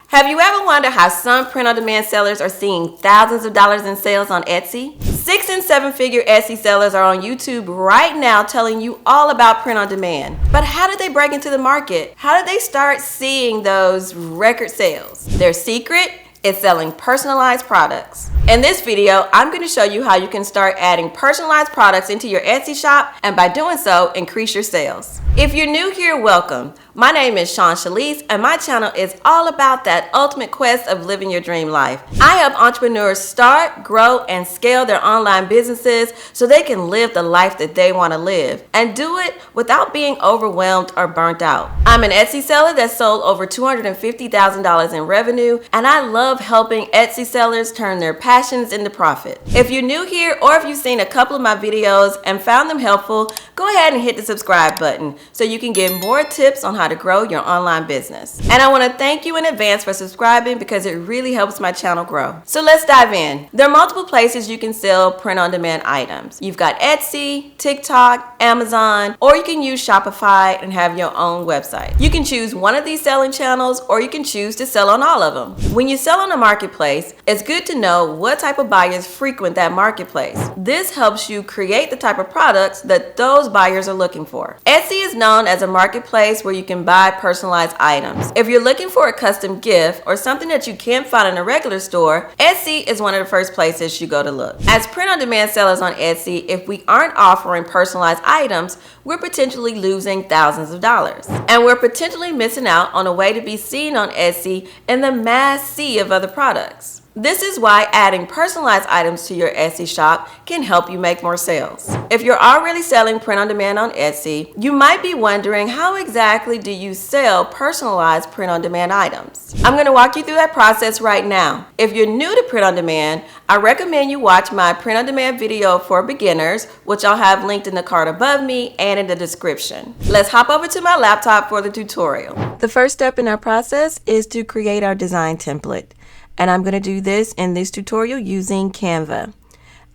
Have you ever wondered how some print-on-demand sellers are seeing thousands of dollars in sales on Etsy? 6- and 7-figure Etsy sellers are on YouTube right now telling you all about print-on-demand. But how did they break into the market? How did they start seeing those record sales? Their secret is selling personalized products. In this video, I'm going to show you how you can start adding personalized products into your Etsy shop, and by doing so, increase your sales. If you're new here, welcome. My name is Shalise, and my channel is all about that ultimate quest of living your dream life. I help entrepreneurs start, grow, and scale their online businesses so they can live the life that they want to live and do it without being overwhelmed or burnt out. I'm an Etsy seller that sold over $250,000 in revenue, and I love helping Etsy sellers turn their passions into profit. If you're new here or if you've seen a couple of my videos and found them helpful, go ahead and hit the subscribe button so you can get more tips on how to grow your online business. And I want to thank you in advance for subscribing because it really helps my channel grow. So let's dive in. There are multiple places you can sell print-on-demand items. You've got Etsy, TikTok, Amazon, or you can use Shopify and have your own website. You can choose one of these selling channels, or you can choose to sell on all of them. When you sell on a marketplace, it's good to know what type of buyers frequent that marketplace. This helps you create the type of products that those buyers are looking for. Etsy is known as a marketplace where you can buy personalized items. If you're looking for a custom gift or something that you can't find in a regular store, Etsy is one of the first places you go to look. As print-on-demand sellers on Etsy, if we aren't offering personalized items, we're potentially losing thousands of dollars. And we're potentially missing out on a way to be seen on Etsy in the mass sea of other products. This is why adding personalized items to your Etsy shop can help you make more sales. If you're already selling print-on-demand on Etsy, you might be wondering, how exactly do you sell personalized print-on-demand items? I'm going to walk you through that process right now. If you're new to print-on-demand, I recommend you watch my print-on-demand video for beginners, which I'll have linked in the card above me and in the description. Let's hop over to my laptop for the tutorial. The first step in our process is to create our design template. And I'm going to do this in this tutorial using Canva.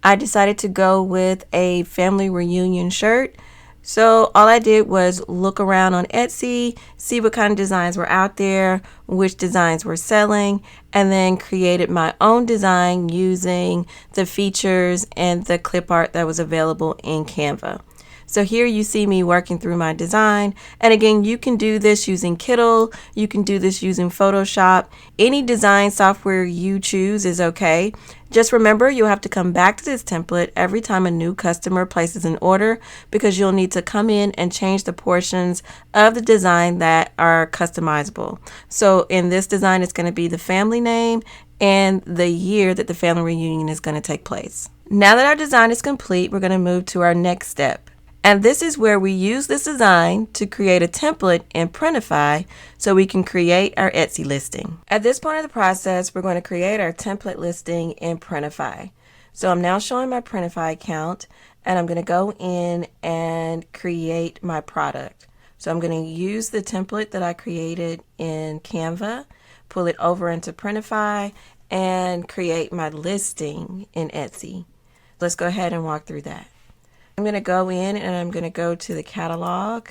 I decided to go with a family reunion shirt. So all I did was look around on Etsy, see what kind of designs were out there, which designs were selling, and then created my own design using the features and the clip art that was available in Canva. So here you see me working through my design. And again, you can do this using Kittle. You can do this using Photoshop. Any design software you choose is okay. Just remember, you'll have to come back to this template every time a new customer places an order, because you'll need to come in and change the portions of the design that are customizable. So in this design, it's going to be the family name and the year that the family reunion is going to take place. Now that our design is complete, we're going to move to our next step. And this is where we use this design to create a template in Printify so we can create our Etsy listing. At this point of the process, we're going to create our template listing in Printify. So I'm now showing my Printify account, and I'm going to go in and create my product. So I'm going to use the template that I created in Canva, pull it over into Printify, and create my listing in Etsy. Let's go ahead and walk through that. I'm going to go in and I'm going to go to the catalog.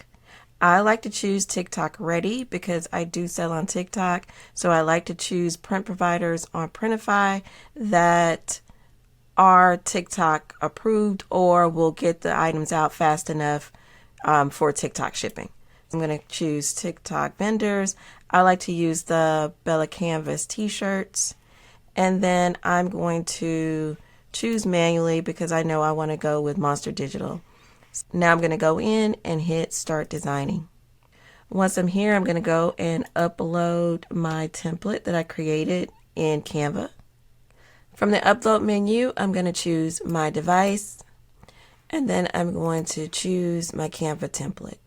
I like to choose TikTok Ready because I do sell on TikTok. So I like to choose print providers on Printify that are TikTok approved or will get the items out fast enough for TikTok shipping. I'm going to choose TikTok vendors. I like to use the Bella Canvas t-shirts. And then I'm going to choose manually because I know I want to go with Monster Digital. Now I'm going to go in and hit Start Designing. Once I'm here, I'm going to go and upload my template that I created in Canva. From the upload menu, I'm going to choose my device, and then I'm going to choose my Canva template.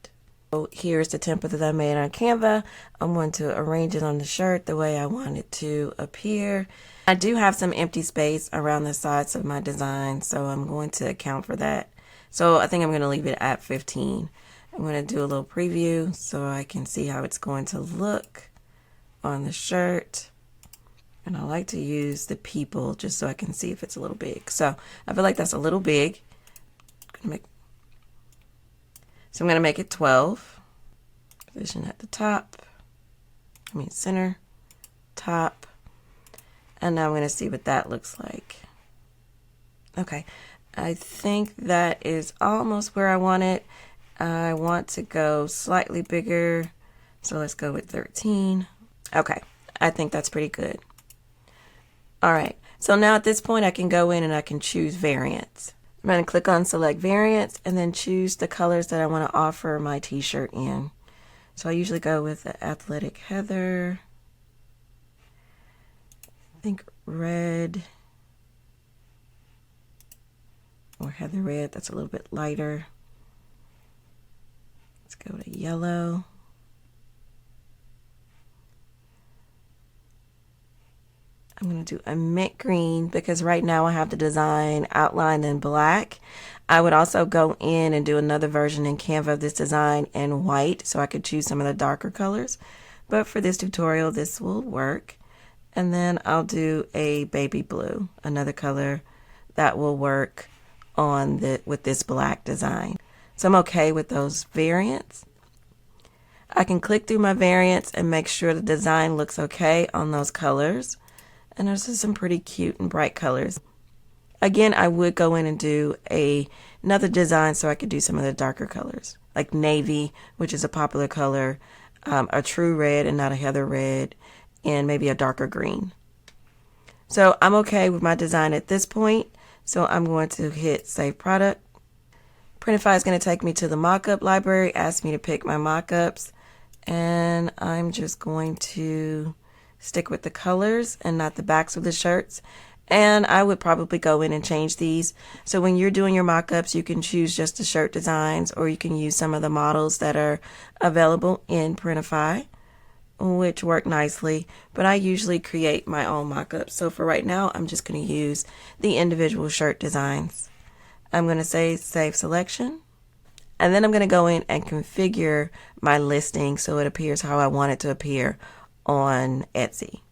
So here's the template that I made on Canva. I'm going to arrange it on the shirt the way I want it to appear. I do have some empty space around the sides of my design, so I'm going to account for that. So I think I'm going to leave it at 15. I'm going to do a little preview so I can see how it's going to look on the shirt. And I like to use the people just so I can see if it's a little big. So I feel like that's a little big. So I'm going to make it 12. Position at the top. Center. top. And now I'm going to see what that looks like. Okay, I think that is almost where I want it. I want to go slightly bigger, so let's go with 13. Okay, I think that's pretty good. All right, so now at this point I can go in and I can choose variants. I'm going to click on select variants and then choose the colors that I want to offer my t-shirt in. So I usually go with the athletic heather, I think red, or heather red, that's a little bit lighter. Let's go to yellow. I'm going to do a mint green because right now I have the design outlined in black. I would also go in and do another version in Canva of this design in white so I could choose some of the darker colors. But for this tutorial, this will work. And then I'll do a baby blue, another color that will work on with this black design. So I'm okay with those variants. I can click through my variants and make sure the design looks okay on those colors. And there's just some pretty cute and bright colors. Again, I would go in and do another design so I could do some of the darker colors, like navy, which is a popular color, a true red and not a heather red, and maybe a darker green. So I'm okay with my design at this point. So I'm going to hit Save Product. Printify is going to take me to the mockup library, ask me to pick my mockups, and I'm just going to stick with the colors and not the backs of the shirts. And I would probably go in and change these. So when you're doing your mock-ups, you can choose just the shirt designs, or you can use some of the models that are available in Printify, which work nicely. But I usually create my own mock-ups. So for right now, I'm just going to use the individual shirt designs. I'm going to say Save Selection. And then I'm going to go in and configure my listing so it appears how I want it to appear on Etsy.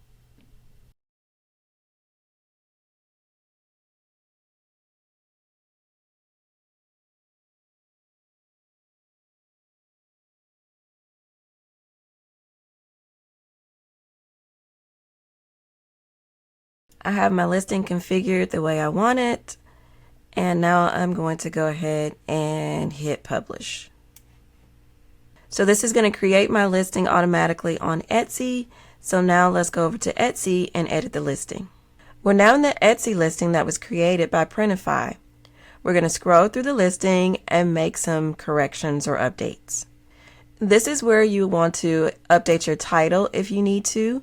I have my listing configured the way I want it, and now I'm going to go ahead and hit publish. So this is going to create my listing automatically on Etsy. So now let's go over to Etsy and edit the listing. We're now in the Etsy listing that was created by Printify. We're going to scroll through the listing and make some corrections or updates. This is where you want to update your title if you need to.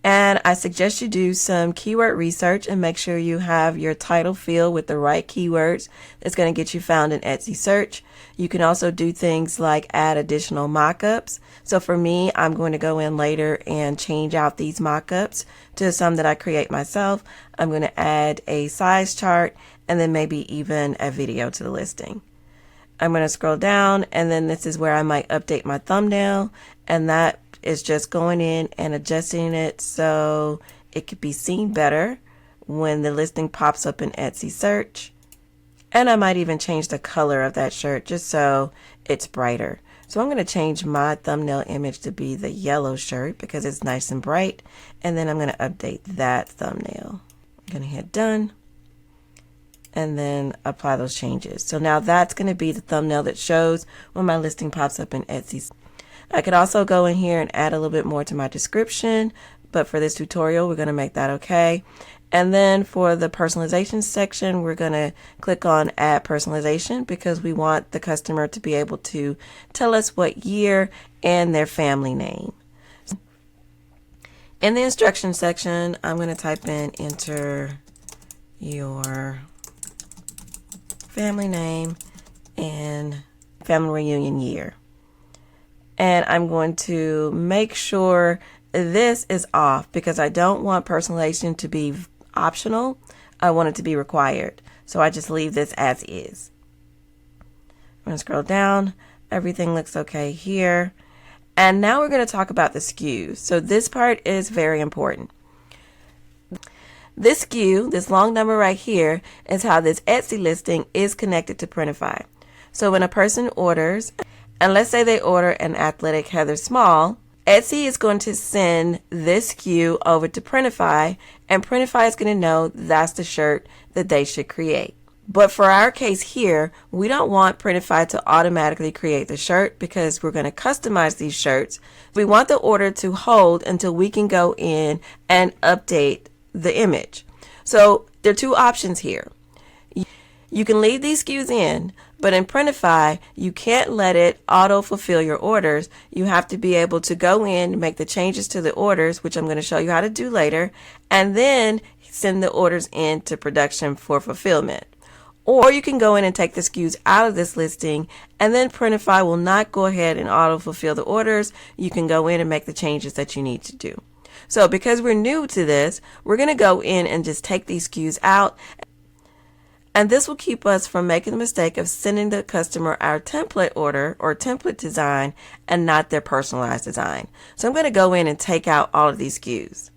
And I suggest you do some keyword research and make sure you have your title field with the right keywords that's going to get you found in Etsy search. You can also do things like add additional mock-ups. So for me, I'm going to go in later and change out these mock-ups to some that I create myself. I'm going to add a size chart and then maybe even a video to the listing. I'm going to scroll down, and then this is where I might update my thumbnail, and that is just going in and adjusting it so it could be seen better when the listing pops up in Etsy search. And I might even change the color of that shirt just so it's brighter. So I'm going to change my thumbnail image to be the yellow shirt because it's nice and bright, and then I'm going to update that thumbnail. I'm going to hit done and then apply those changes. So now that's going to be the thumbnail that shows when my listing pops up in Etsy. I could also go in here and add a little bit more to my description, but for this tutorial, we're going to make that okay. And then for the personalization section, we're going to click on add personalization because we want the customer to be able to tell us what year and their family name. In the instruction section, I'm going to type in enter your family name and family reunion year. And I'm going to make sure this is off because I don't want personalization to be optional. I want it to be required. So I just leave this as is. I'm going to scroll down. Everything looks okay here. And now we're going to talk about the SKUs. So this part is very important. This SKU, this long number right here, is how this Etsy listing is connected to Printify. So when a person orders, and let's say they order an athletic heather small, Etsy is going to send this SKU over to Printify, and Printify is going to know that's the shirt that they should create. But for our case here, we don't want Printify to automatically create the shirt because we're going to customize these shirts. We want the order to hold until we can go in and update the image. So there are two options here. You can leave these SKUs in, but in Printify, you can't let it auto-fulfill your orders. You have to be able to go in, make the changes to the orders, which I'm going to show you how to do later, and then send the orders into production for fulfillment. Or you can go in and take the SKUs out of this listing, and then Printify will not go ahead and auto-fulfill the orders. You can go in and make the changes that you need to do. So because we're new to this, we're going to go in and just take these SKUs out. And this will keep us from making the mistake of sending the customer our template order or template design and not their personalized design. So I'm going to go in and take out all of these SKUs.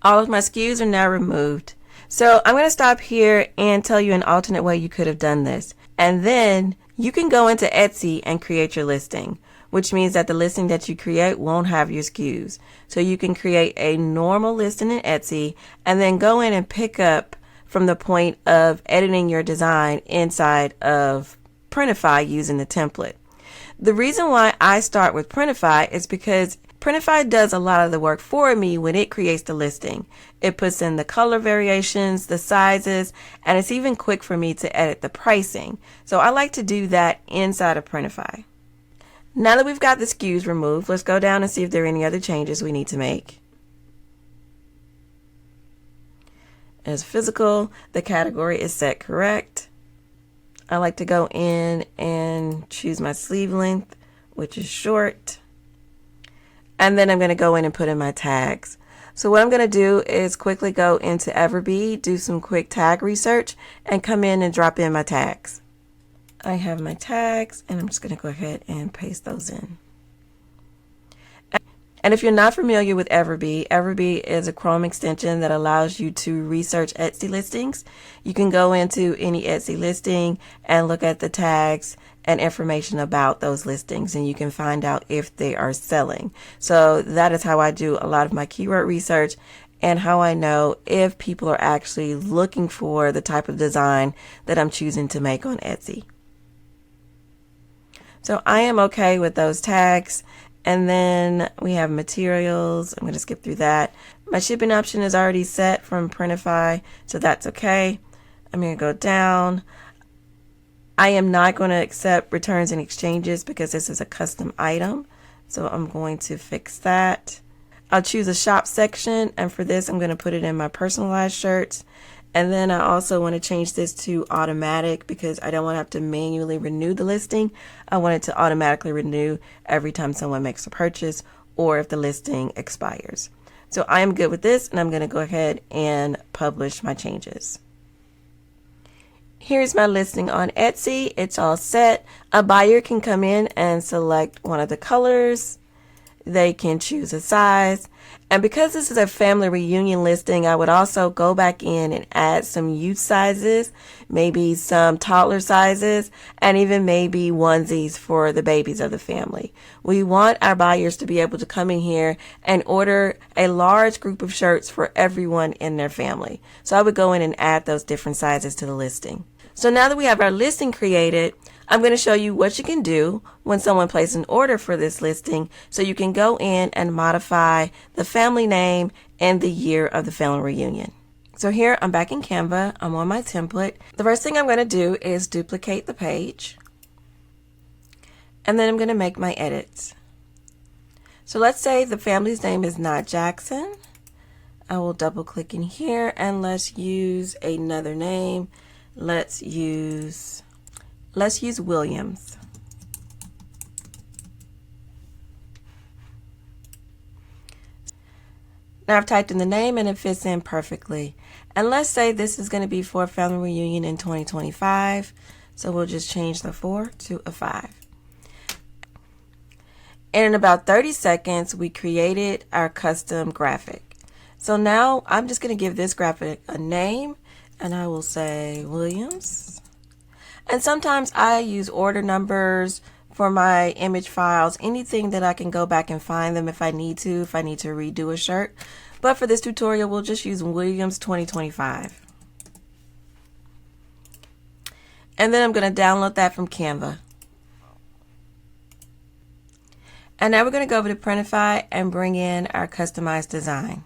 All of my SKUs are now removed. So I'm going to stop here and tell you an alternate way you could have done this. And then you can go into Etsy and create your listing, which means that the listing that you create won't have your SKUs. So you can create a normal listing in Etsy and then go in and pick up from the point of editing your design inside of Printify using the template. The reason why I start with Printify is because Printify does a lot of the work for me when it creates the listing. It puts in the color variations, the sizes, and it's even quick for me to edit the pricing. So I like to do that inside of Printify. Now that we've got the SKUs removed, let's go down and see if there are any other changes we need to make. As physical, the category is set correct. I like to go in and choose my sleeve length, which is short. And then I'm going to go in and put in my tags. So what I'm going to do is quickly go into Everbee, do some quick tag research, and come in and drop in my tags. I have my tags, and I'm just going to go ahead and paste those in. And if you're not familiar with Everbee, Everbee is a Chrome extension that allows you to research Etsy listings. You can go into any Etsy listing and look at the tags and information about those listings, and you can find out if they are selling. So that is how I do a lot of my keyword research and how I know if people are actually looking for the type of design that I'm choosing to make on Etsy. So I am okay with those tags. And then we have materials. I'm going to skip through that. My shipping option is already set from Printify, so that's okay. I'm going to go down. I am not going to accept returns and exchanges because this is a custom item. So I'm going to fix that. I'll choose a shop section, and for this I'm going to put it in my personalized shirts. And then I also want to change this to automatic because I don't want to have to manually renew the listing. I want it to automatically renew every time someone makes a purchase or if the listing expires. So I am good with this, and I'm going to go ahead and publish my changes. Here's my listing on Etsy. It's all set. A buyer can come in and select one of the colors. They can choose a size. And because this is a family reunion listing, I would also go back in and add some youth sizes, maybe some toddler sizes, and even maybe onesies for the babies of the family. We want our buyers to be able to come in here and order a large group of shirts for everyone in their family. So I would go in and add those different sizes to the listing. So now that we have our listing created, I'm going to show you what you can do when someone places an order for this listing, so you can go in and modify the family name and the year of the family reunion. So here I'm back in Canva. I'm on my template. The first thing I'm going to do is duplicate the page, and then I'm going to make my edits. So let's say the family's name is not Jackson. I will double click in here and let's use another name. Let's use Williams. Now I've typed in the name and it fits in perfectly. And let's say this is going to be for a family reunion in 2025. So we'll just change the 4 to a 5. And in about 30 seconds, we created our custom graphic. So now I'm just going to give this graphic a name, and I will say Williams. And sometimes I use order numbers for my image files, anything that I can go back and find them if I need to redo a shirt. But for this tutorial, we'll just use Williams 2025. And then I'm going to download that from Canva. And now we're going to go over to Printify and bring in our customized design.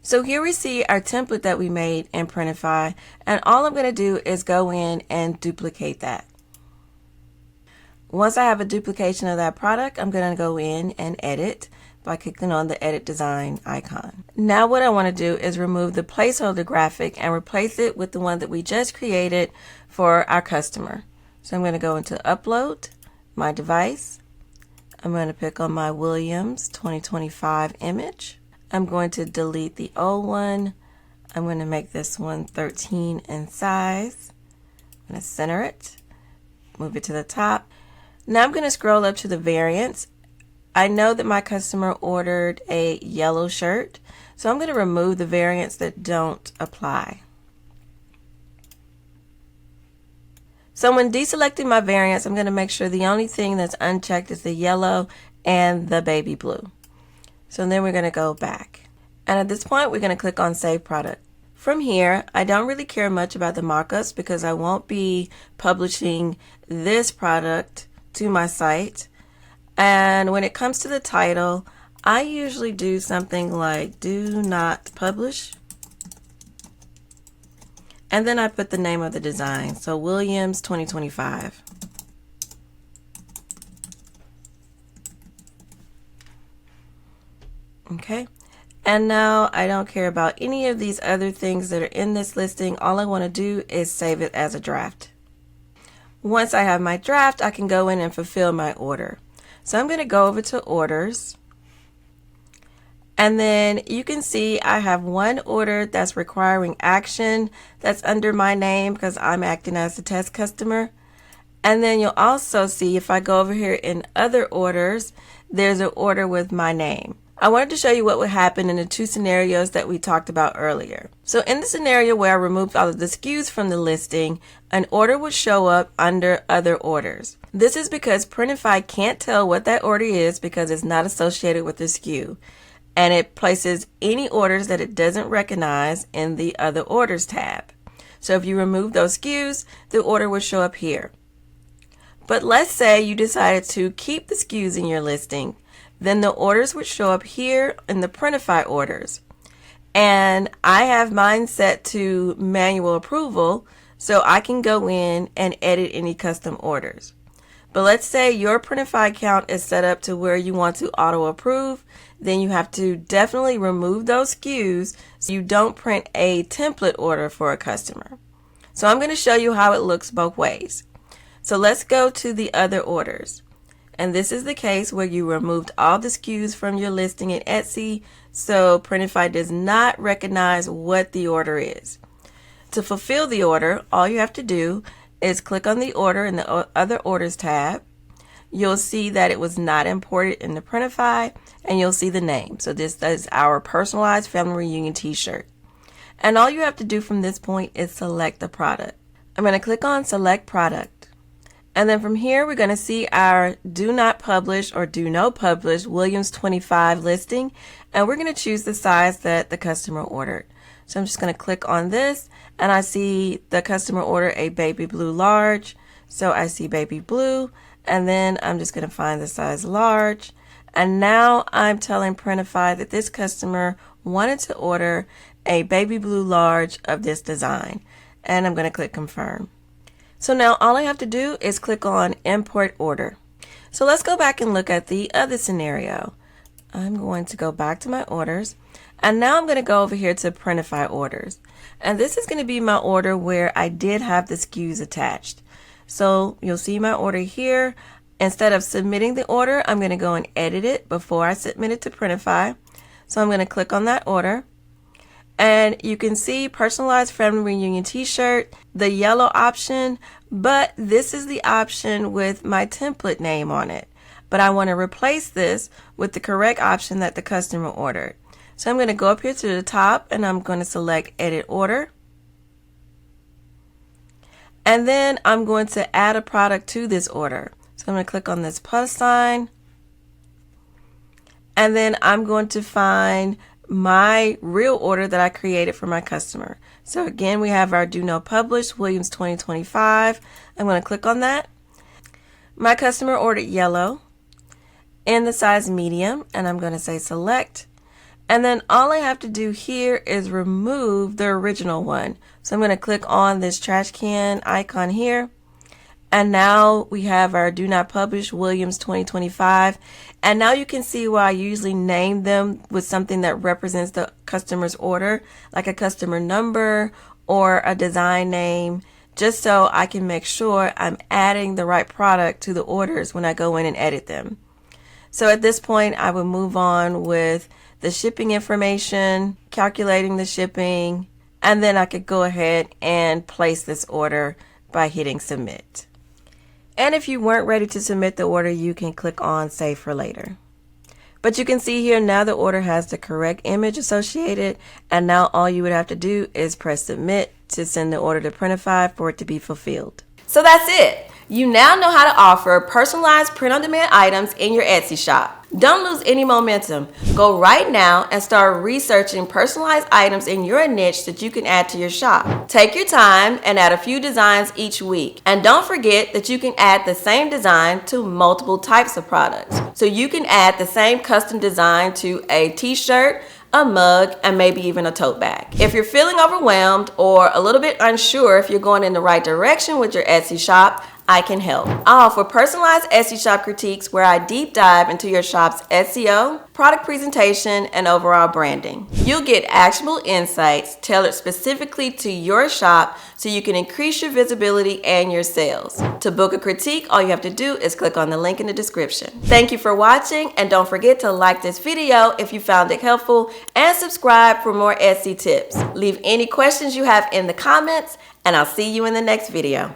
So here we see our template that we made in Printify, and all I'm going to do is go in and duplicate that. Once I have a duplication of that product, I'm going to go in and edit by clicking on the edit design icon. Now what I want to do is remove the placeholder graphic and replace it with the one that we just created for our customer. So I'm going to go into upload, my device. I'm going to pick on my Williams 2025 image. I'm going to delete the old one. I'm going to make this one 13 in size. I'm going to center it, move it to the top. Now I'm going to scroll up to the variants. I know that my customer ordered a yellow shirt, so I'm going to remove the variants that don't apply. So when deselecting my variants, I'm going to make sure the only thing that's unchecked is the yellow and the baby blue. So then we're going to go back. And at this point, we're going to click on Save Product. From here, I don't really care much about the mockups because I won't be publishing this product to my site. And when it comes to the title, I usually do something like do not publish. And then I put the name of the design. So Williams 2025. Okay, and now I don't care about any of these other things that are in this listing. All I want to do is save it as a draft. Once I have my draft, I can go in and fulfill my order. So I'm going to go over to orders, and then you can see I have one order that's requiring action that's under my name because I'm acting as the test customer. And then you'll also see if I go over here in other orders, there's an order with my name. I wanted to show you what would happen in the two scenarios that we talked about earlier. So in the scenario where I removed all of the SKUs from the listing, an order would show up under other orders. This is because Printify can't tell what that order is because it's not associated with the SKU. And it places any orders that it doesn't recognize in the other orders tab. So if you remove those SKUs, the order would show up here. But let's say you decided to keep the SKUs in your listing. Then the orders would show up here in the Printify orders. And I have mine set to manual approval, so I can go in and edit any custom orders. But let's say your Printify account is set up to where you want to auto approve, then you have to definitely remove those SKUs so you don't print a template order for a customer. So I'm going to show you how it looks both ways. So let's go to the other orders. And this is the case where you removed all the SKUs from your listing in Etsy, so Printify does not recognize what the order is. To fulfill the order, all you have to do is click on the order in the other orders tab. You'll see that it was not imported in the Printify, and you'll see the name. So this is our personalized family reunion t-shirt. And all you have to do from this point is select the product. I'm going to click on select product. And then from here, we're going to see our do not publish or do no publish Williams 25 listing. And we're going to choose the size that the customer ordered. So I'm just going to click on this, and I see the customer order a baby blue large. So I see baby blue, and then I'm just going to find the size large. And now I'm telling Printify that this customer wanted to order a baby blue large of this design. And I'm going to click confirm. So now all I have to do is click on import order. So let's go back and look at the other scenario. I'm going to go back to my orders, and now I'm going to go over here to Printify orders. And this is going to be my order where I did have the SKUs attached. So you'll see my order here. Instead of submitting the order, I'm going to go and edit it before I submit it to Printify. So I'm going to click on that order. And you can see personalized family reunion t-shirt, the yellow option, but this is the option with my template name on it. But I want to replace this with the correct option that the customer ordered. So I'm going to go up here to the top, and I'm going to select edit order. And then I'm going to add a product to this order. So I'm going to click on this plus sign. And then I'm going to find my real order that I created for my customer. So again, we have our Do No Publish, Williams 2025. I'm going to click on that. My customer ordered yellow in the size medium, and I'm going to say select. And then all I have to do here is remove the original one. So I'm going to click on this trash can icon here. And now we have our Do Not Publish Williams 2025. And now you can see why I usually name them with something that represents the customer's order, like a customer number or a design name, just so I can make sure I'm adding the right product to the orders when I go in and edit them. So at this point, I will move on with the shipping information, calculating the shipping, and then I could go ahead and place this order by hitting submit. And if you weren't ready to submit the order, you can click on Save for Later. But you can see here now the order has the correct image associated, and now all you would have to do is press Submit to send the order to Printify for it to be fulfilled. So that's it. You now know how to offer personalized print-on-demand items in your Etsy shop. Don't lose any momentum. Go right now and start researching personalized items in your niche that you can add to your shop. Take your time and add a few designs each week. And don't forget that you can add the same design to multiple types of products. So you can add the same custom design to a t-shirt, a mug, and maybe even a tote bag. If you're feeling overwhelmed or a little bit unsure if you're going in the right direction with your Etsy shop, I can help. I offer personalized Etsy shop critiques where I deep dive into your shop's SEO, product presentation, and overall branding. You'll get actionable insights tailored specifically to your shop so you can increase your visibility and your sales. To book a critique, all you have to do is click on the link in the description. Thank you for watching, and don't forget to like this video if you found it helpful and subscribe for more Etsy tips. Leave any questions you have in the comments, and I'll see you in the next video.